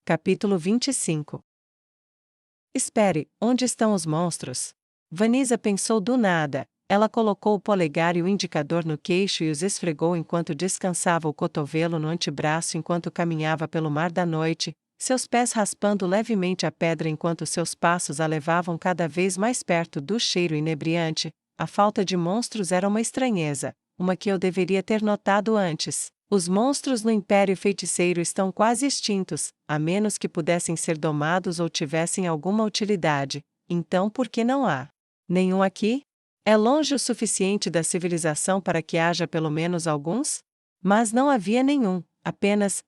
Capítulo 25. Espere, onde estão os monstros? Vanessa pensou do nada. Ela colocou o polegar e o indicador no queixo e os esfregou enquanto descansava o cotovelo no antebraço enquanto caminhava pelo mar da noite, seus pés raspando levemente a pedra enquanto seus passos a levavam cada vez mais perto do cheiro inebriante. A falta de monstros era uma estranheza, uma que eu deveria ter notado antes. Os monstros no Império Feiticeiro estão quase extintos, a menos que pudessem ser domados ou tivessem alguma utilidade. Então por que não há nenhum aqui? É longe o suficiente da civilização para que haja pelo menos alguns? Mas não havia nenhum, apenas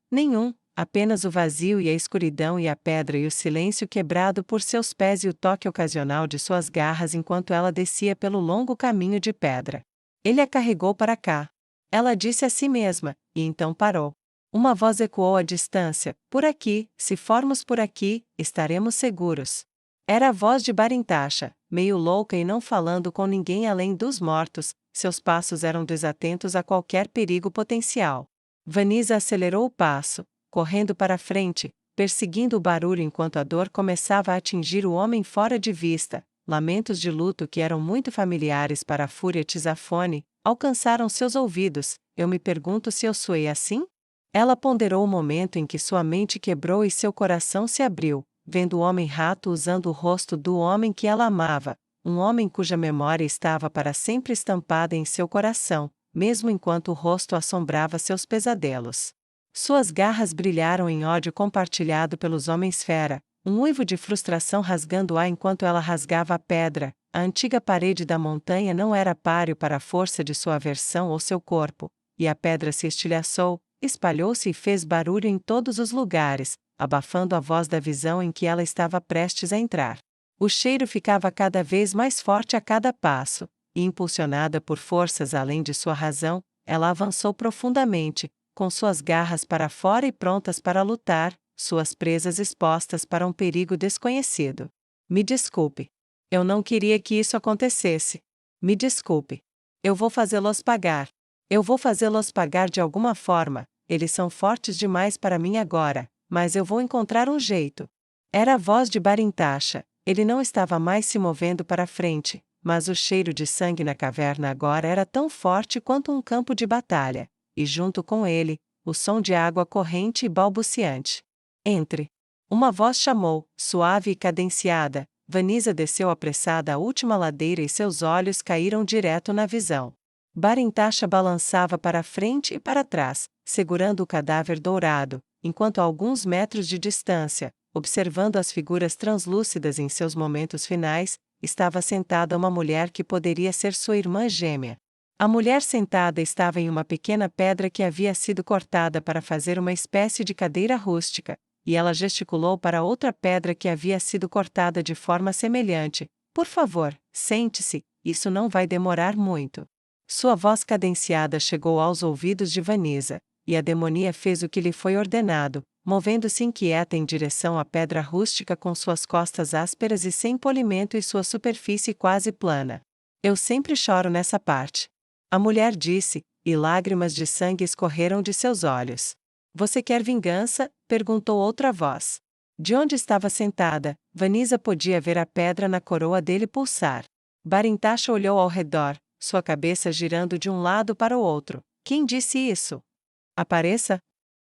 o vazio e a escuridão e a pedra e o silêncio quebrado por seus pés e o toque ocasional de suas garras enquanto ela descia pelo longo caminho de pedra. Ele a carregou para cá. Ela disse a si mesma, e então parou. Uma voz ecoou à distância: por aqui, se formos por aqui, estaremos seguros. Era a voz de Barintasha, meio louca e não falando com ninguém além dos mortos, seus passos eram desatentos a qualquer perigo potencial. Vanessa acelerou o passo, correndo para frente, perseguindo o barulho enquanto a dor começava a atingir o homem fora de vista. Lamentos de luto que eram muito familiares para a fúria Tisafone alcançaram seus ouvidos. Eu me pergunto se eu soei assim? Ela ponderou o momento em que sua mente quebrou e seu coração se abriu, vendo o homem-rato usando o rosto do homem que ela amava, um homem cuja memória estava para sempre estampada em seu coração, mesmo enquanto o rosto assombrava seus pesadelos. Suas garras brilharam em ódio compartilhado pelos homens-fera, um uivo de frustração rasgando-a enquanto ela rasgava a pedra. A antiga parede da montanha não era páreo para a força de sua aversão ou seu corpo, e a pedra se estilhaçou, espalhou-se e fez barulho em todos os lugares, abafando a voz da visão em que ela estava prestes a entrar. O cheiro ficava cada vez mais forte a cada passo, e impulsionada por forças além de sua razão, ela avançou profundamente, com suas garras para fora e prontas para lutar, suas presas expostas para um perigo desconhecido. Me desculpe. Eu não queria que isso acontecesse. Me desculpe. Eu vou fazê-los pagar. Eu vou fazê-los pagar de alguma forma. Eles são fortes demais para mim agora, mas eu vou encontrar um jeito. Era a voz de Barintasha. Ele não estava mais se movendo para frente, mas o cheiro de sangue na caverna agora era tão forte quanto um campo de batalha, e junto com ele, o som de água corrente e balbuciante. Entre. Uma voz chamou, suave e cadenciada. Vanessa desceu apressada a última ladeira e seus olhos caíram direto na visão. Barintasha balançava para frente e para trás, segurando o cadáver dourado, enquanto a alguns metros de distância, observando as figuras translúcidas em seus momentos finais, estava sentada uma mulher que poderia ser sua irmã gêmea. A mulher sentada estava em uma pequena pedra que havia sido cortada para fazer uma espécie de cadeira rústica, e ela gesticulou para outra pedra que havia sido cortada de forma semelhante. Por favor, sente-se, isso não vai demorar muito. Sua voz cadenciada chegou aos ouvidos de Vanessa, e a demonia fez o que lhe foi ordenado, movendo-se inquieta em direção à pedra rústica com suas costas ásperas e sem polimento e sua superfície quase plana. Eu sempre choro nessa parte. A mulher disse, e lágrimas de sangue escorreram de seus olhos. Você quer vingança? Perguntou outra voz. De onde estava sentada, Vanessa podia ver a pedra na coroa dele pulsar. Barintasha olhou ao redor, sua cabeça girando de um lado para o outro. Quem disse isso? Apareça?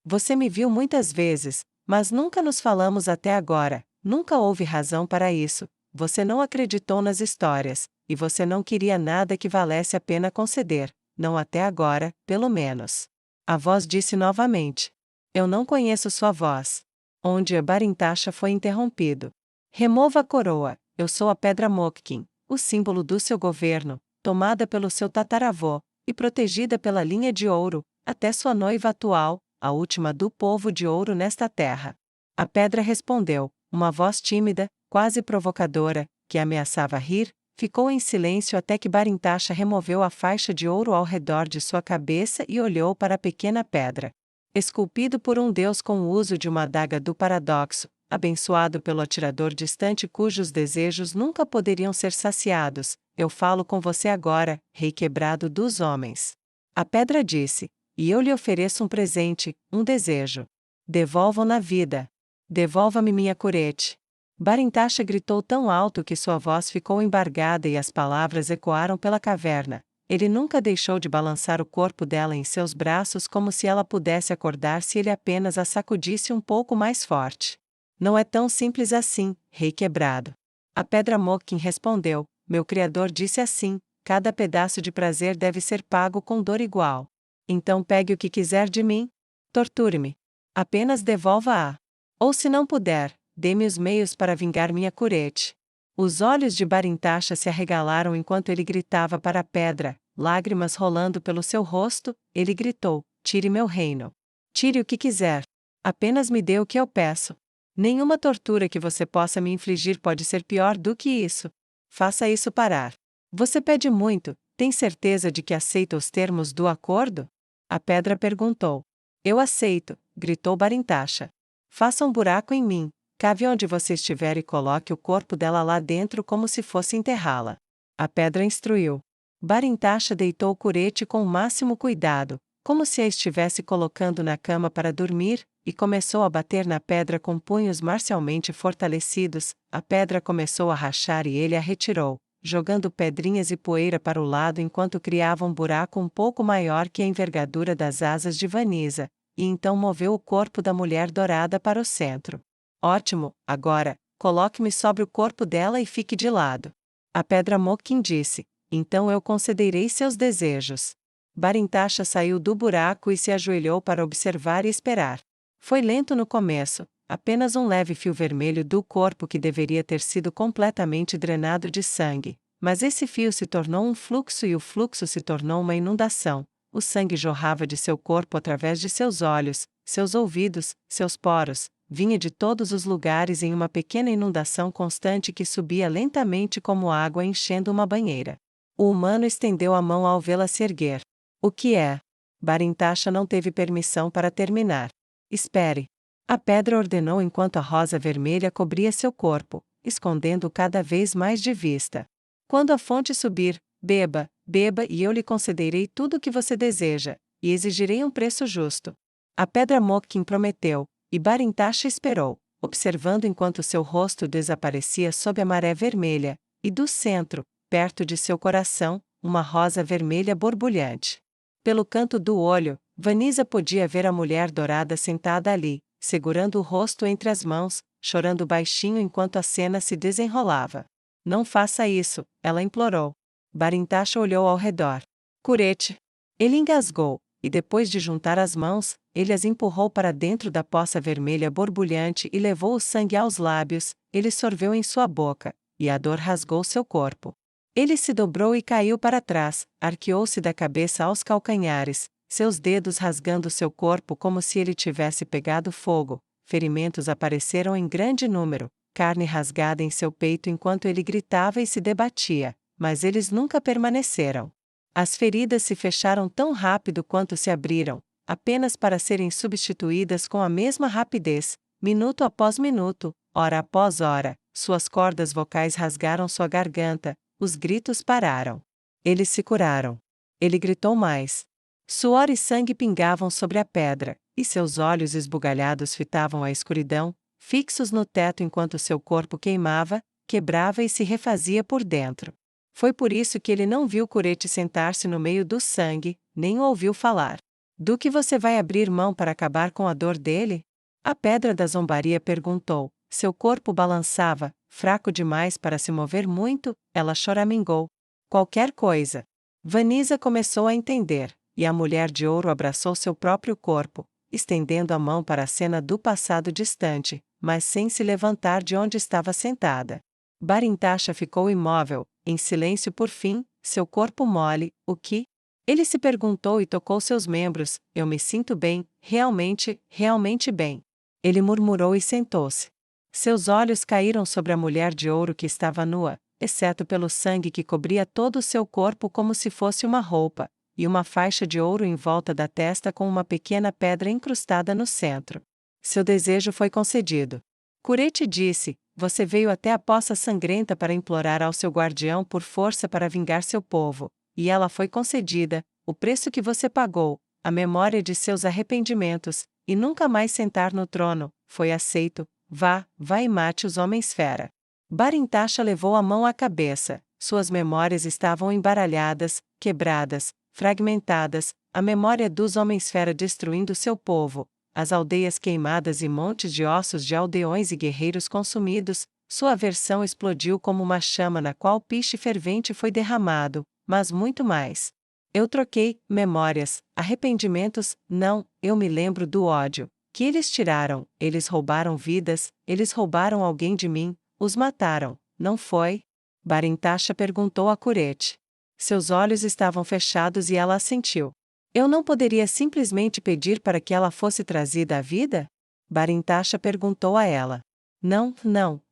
Você me viu muitas vezes, mas nunca nos falamos até agora, nunca houve razão para isso. Você não acreditou nas histórias, e você não queria nada que valesse a pena conceder, não até agora, pelo menos. A voz disse novamente. Eu não conheço sua voz. Onde a Barintasha foi interrompido. Remova a coroa, eu sou a Pedra Mokkin, o símbolo do seu governo, tomada pelo seu tataravô, e protegida pela linha de ouro, até sua noiva atual, a última do povo de ouro nesta terra. A pedra respondeu, uma voz tímida, quase provocadora, que ameaçava rir, ficou em silêncio até que Barintasha removeu a faixa de ouro ao redor de sua cabeça e olhou para a pequena pedra. Esculpido por um deus com o uso de uma adaga do paradoxo, abençoado pelo atirador distante cujos desejos nunca poderiam ser saciados, eu falo com você agora, rei quebrado dos homens. A pedra disse, e eu lhe ofereço um presente, um desejo. Devolvam na vida. Devolva-me minha curete. Barintasha gritou tão alto que sua voz ficou embargada e as palavras ecoaram pela caverna. Ele nunca deixou de balançar o corpo dela em seus braços como se ela pudesse acordar se ele apenas a sacudisse um pouco mais forte. Não é tão simples assim, rei quebrado. A pedra Mokin respondeu, meu criador disse assim, cada pedaço de prazer deve ser pago com dor igual. Então pegue o que quiser de mim. Torture-me. Apenas devolva-a. Ou se não puder, dê-me os meios para vingar minha curete. Os olhos de Barintasha se arregalaram enquanto ele gritava para a pedra, lágrimas rolando pelo seu rosto, ele gritou, tire meu reino. Tire o que quiser. Apenas me dê o que eu peço. Nenhuma tortura que você possa me infligir pode ser pior do que isso. Faça isso parar. Você pede muito, tem certeza de que aceita os termos do acordo? A pedra perguntou. Eu aceito, gritou Barintasha. Faça um buraco em mim, cave onde você estiver e coloque o corpo dela lá dentro como se fosse enterrá-la. A pedra instruiu. Barintasha deitou o curete com o máximo cuidado, como se a estivesse colocando na cama para dormir, e começou a bater na pedra com punhos marcialmente fortalecidos. A pedra começou a rachar e ele a retirou, jogando pedrinhas e poeira para o lado enquanto criava um buraco um pouco maior que a envergadura das asas de Vanisa, e então moveu o corpo da mulher dourada para o centro. Ótimo, agora, coloque-me sobre o corpo dela e fique de lado. A pedra Mokin disse, então eu concederei seus desejos. Barintasha saiu do buraco e se ajoelhou para observar e esperar. Foi lento no começo, apenas um leve fio vermelho do corpo que deveria ter sido completamente drenado de sangue, mas esse fio se tornou um fluxo e o fluxo se tornou uma inundação. O sangue jorrava de seu corpo através de seus olhos, seus ouvidos, seus poros, vinha de todos os lugares em uma pequena inundação constante que subia lentamente como água enchendo uma banheira. O humano estendeu a mão ao vê-la se erguer. O que é? Barintasha não teve permissão para terminar. Espere. A pedra ordenou enquanto a rosa vermelha cobria seu corpo, escondendo-o cada vez mais de vista. Quando a fonte subir, beba, beba e eu lhe concederei tudo o que você deseja, e exigirei um preço justo. A pedra Mokin prometeu, e Barintasha esperou, observando enquanto seu rosto desaparecia sob a maré vermelha, e do centro, perto de seu coração, uma rosa vermelha borbulhante. Pelo canto do olho, Vanisa podia ver a mulher dourada sentada ali, segurando o rosto entre as mãos, chorando baixinho enquanto a cena se desenrolava. Não faça isso, ela implorou. Barintasha olhou ao redor. Curete. Ele engasgou, e depois de juntar as mãos, ele as empurrou para dentro da poça vermelha borbulhante e levou o sangue aos lábios, ele sorveu em sua boca, e a dor rasgou seu corpo. Ele se dobrou e caiu para trás, arqueou-se da cabeça aos calcanhares, seus dedos rasgando seu corpo como se ele tivesse pegado fogo, ferimentos apareceram em grande número, carne rasgada em seu peito enquanto ele gritava e se debatia, mas eles nunca permaneceram. As feridas se fecharam tão rápido quanto se abriram, apenas para serem substituídas com a mesma rapidez, minuto após minuto, hora após hora, suas cordas vocais rasgaram sua garganta, os gritos pararam. Eles se curaram. Ele gritou mais. Suor e sangue pingavam sobre a pedra, e seus olhos esbugalhados fitavam a escuridão, fixos no teto enquanto seu corpo queimava, quebrava e se refazia por dentro. Foi por isso que ele não viu Curete sentar-se no meio do sangue, nem o ouviu falar. Do que você vai abrir mão para acabar com a dor dele? A pedra da zombaria perguntou. Seu corpo balançava, fraco demais para se mover muito, ela choramingou. Qualquer coisa. Vanisa começou a entender, e a mulher de ouro abraçou seu próprio corpo, estendendo a mão para a cena do passado distante, mas sem se levantar de onde estava sentada. Barintasha ficou imóvel, em silêncio por fim, seu corpo mole, o que? Ele se perguntou e tocou seus membros, eu me sinto bem, realmente, realmente bem. Ele murmurou e sentou-se. Seus olhos caíram sobre a mulher de ouro que estava nua, exceto pelo sangue que cobria todo o seu corpo como se fosse uma roupa, e uma faixa de ouro em volta da testa com uma pequena pedra incrustada no centro. Seu desejo foi concedido. Curete disse, você veio até a poça sangrenta para implorar ao seu guardião por força para vingar seu povo, e ela foi concedida, o preço que você pagou, a memória de seus arrependimentos, e nunca mais sentar no trono, foi aceito, Vá e mate os homens-fera. Barintasha levou a mão à cabeça. Suas memórias estavam embaralhadas, quebradas, fragmentadas, a memória dos homens-fera destruindo seu povo, as aldeias queimadas e montes de ossos de aldeões e guerreiros consumidos. Sua aversão explodiu como uma chama na qual piche fervente foi derramado, mas muito mais. Eu troquei memórias, arrependimentos, não, eu me lembro do ódio que eles tiraram, eles roubaram vidas, eles roubaram alguém de mim, os mataram, não foi? Barintasha perguntou a Curete. Seus olhos estavam fechados e ela assentiu. Eu não poderia simplesmente pedir para que ela fosse trazida à vida? Barintasha perguntou a ela. Não,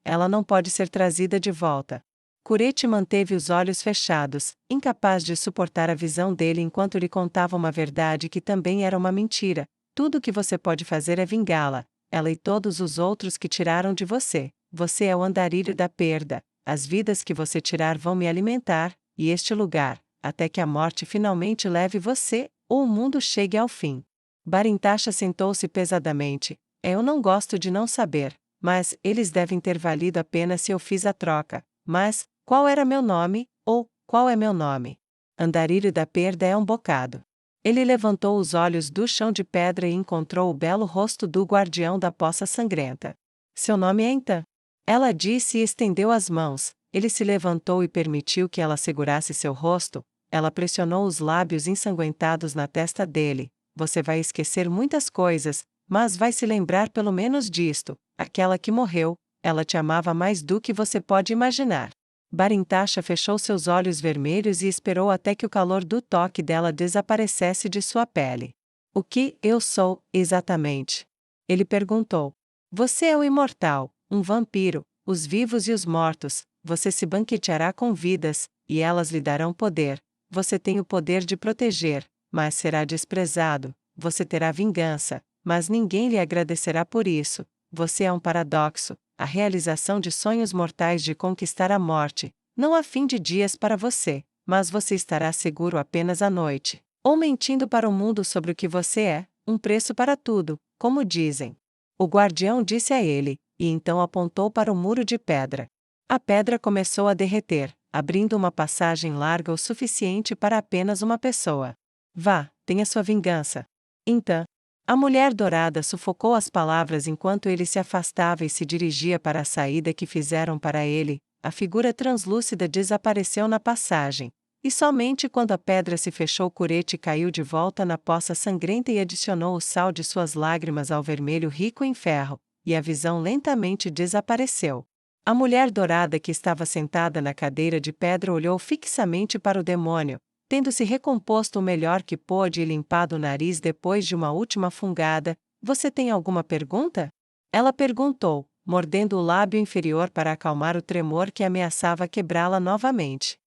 ela não pode ser trazida de volta. Curete manteve os olhos fechados, incapaz de suportar a visão dele enquanto lhe contava uma verdade que também era uma mentira. Tudo o que você pode fazer é vingá-la, ela e todos os outros que tiraram de você. Você é o andarilho da perda. As vidas que você tirar vão me alimentar, e este lugar, até que a morte finalmente leve você, ou o mundo chegue ao fim. Barintasha sentou-se pesadamente. Eu não gosto de não saber, mas eles devem ter valido a pena se eu fiz a troca. Mas, qual era meu nome, ou, qual é meu nome? Andarilho da perda é um bocado. Ele levantou os olhos do chão de pedra e encontrou o belo rosto do guardião da poça sangrenta. Seu nome é Intan? Ela disse e estendeu as mãos. Ele se levantou e permitiu que ela segurasse seu rosto. Ela pressionou os lábios ensanguentados na testa dele. Você vai esquecer muitas coisas, mas vai se lembrar pelo menos disto. Aquela que morreu, ela te amava mais do que você pode imaginar. Barintasha fechou seus olhos vermelhos e esperou até que o calor do toque dela desaparecesse de sua pele. O que eu sou, exatamente? Ele perguntou. Você é o imortal, um vampiro, os vivos e os mortos. Você se banqueteará com vidas, e elas lhe darão poder. Você tem o poder de proteger, mas será desprezado. Você terá vingança, mas ninguém lhe agradecerá por isso. Você é um paradoxo, a realização de sonhos mortais de conquistar a morte. Não há fim de dias para você, mas você estará seguro apenas à noite. Ou mentindo para o mundo sobre o que você é, um preço para tudo, como dizem. O guardião disse a ele, e então apontou para o muro de pedra. A pedra começou a derreter, abrindo uma passagem larga o suficiente para apenas uma pessoa. Vá, tenha sua vingança. Então, a mulher dourada sufocou as palavras enquanto ele se afastava e se dirigia para a saída que fizeram para ele. A figura translúcida desapareceu na passagem, e somente quando a pedra se fechou Curete caiu de volta na poça sangrenta e adicionou o sal de suas lágrimas ao vermelho rico em ferro, e a visão lentamente desapareceu. A mulher dourada que estava sentada na cadeira de pedra olhou fixamente para o demônio, tendo se recomposto o melhor que pôde e limpado o nariz depois de uma última fungada. Você tem alguma pergunta? Ela perguntou, mordendo o lábio inferior para acalmar o tremor que ameaçava quebrá-la novamente.